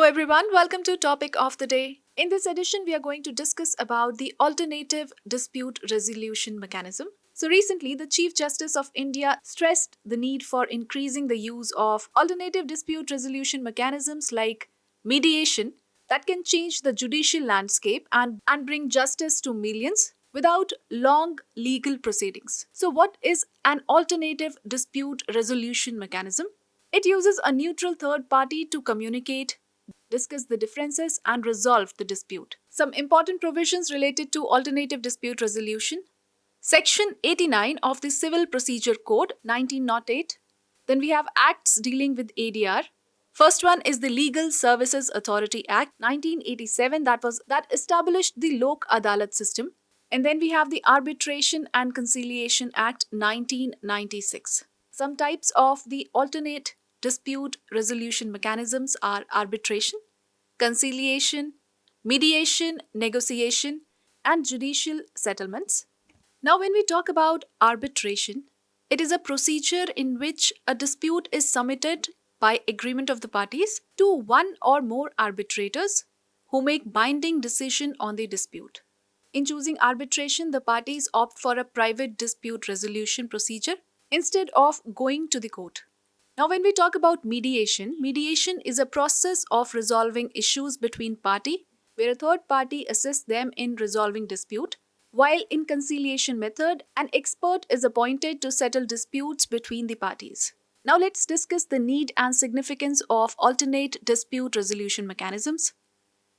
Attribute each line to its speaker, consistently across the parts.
Speaker 1: everyone, welcome to Topic of the Day. In this edition, we are going to discuss about the alternative dispute resolution mechanism. So recently, the Chief Justice of India stressed the need for increasing the use of alternative dispute resolution mechanisms like mediation that can change the judicial landscape and bring justice to millions without long legal proceedings. So what is an alternative dispute resolution mechanism? It uses a neutral third party to communicate, discuss the differences, and resolve the dispute. Some important provisions related to alternative dispute resolution. Section 89 of the Civil Procedure Code 1908. Then we have acts dealing with ADR. First one is the Legal Services Authority Act 1987 that established the Lok Adalat system. And then we have the Arbitration and Conciliation Act 1996. Some types of the alternate dispute resolution mechanisms are arbitration, conciliation, mediation, negotiation, and judicial settlements. Now, when we talk about arbitration, it is a procedure in which a dispute is submitted by agreement of the parties to one or more arbitrators who make binding decision on the dispute. In choosing arbitration, the parties opt for a private dispute resolution procedure instead of going to the court. Now, when we talk about mediation, mediation is a process of resolving issues between parties where a third party assists them in resolving dispute, while in conciliation method, an expert is appointed to settle disputes between the parties. Now, let's discuss the need and significance of alternate dispute resolution mechanisms.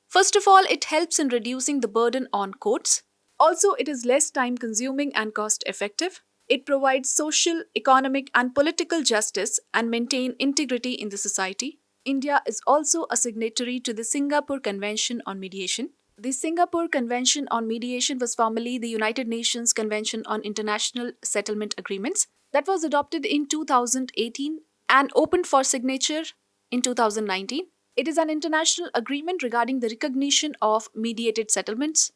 Speaker 1: First of all, it helps in reducing the burden on courts. Also, it is less time-consuming and cost-effective. It provides social, economic, and political justice and maintain integrity in the society. India is also a signatory to the Singapore Convention on Mediation. The Singapore Convention on Mediation was formerly the United Nations Convention on International Settlement Agreements that was adopted in 2018 and opened for signature in 2019. It is an international agreement regarding the recognition of mediated settlements.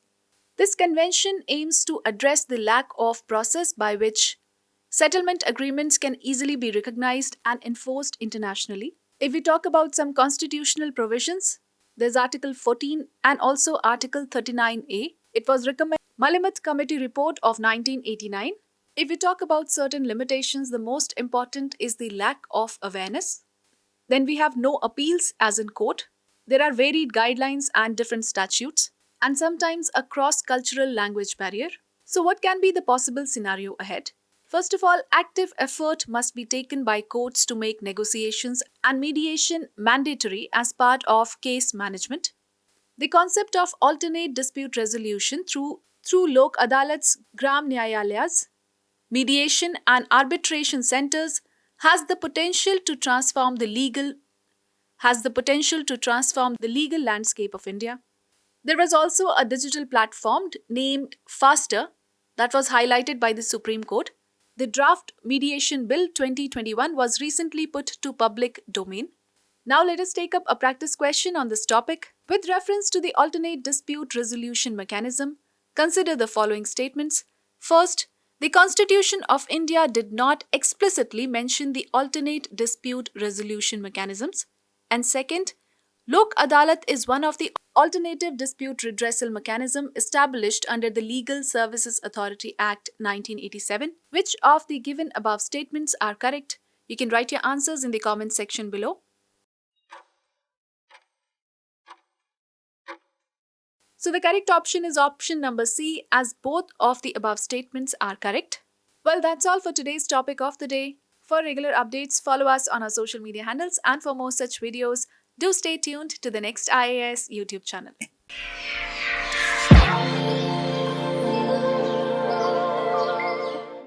Speaker 1: This convention aims to address the lack of process by which settlement agreements can easily be recognized and enforced internationally. If we talk about some constitutional provisions, there's Article 14 and also Article 39A. It was recommended Malamuth Committee Report of 1989. If we talk about certain limitations, the most important is the lack of awareness. Then we have no appeals as in court. There are varied guidelines and different statutes, and sometimes a cross-cultural language barrier. So what can be the possible scenario ahead? First of all, active effort must be taken by courts to make negotiations and mediation mandatory as part of case management. The concept of alternate dispute resolution through Lok Adalats, Gram Nyayalayas, mediation and arbitration centers has the potential to transform the legal landscape of India. There was also a digital platform named FASTER that was highlighted by the Supreme Court. The draft Mediation Bill 2021 was recently put to public domain. Now let us take up a practice question on this topic. With reference to the alternate dispute resolution mechanism, consider the following statements. First, the Constitution of India did not explicitly mention the alternate dispute resolution mechanisms. And second, Lok Adalat is one of the alternative dispute redressal mechanism established under the Legal Services Authority Act 1987. Which of the given above statements are correct? You can write your answers in the comment section below. So the correct option is option number C, as both of the above statements are correct. Well, that's all for today's topic of the day. For regular updates, follow us on our social media handles, and for more such videos, do stay tuned to the next IAS YouTube channel.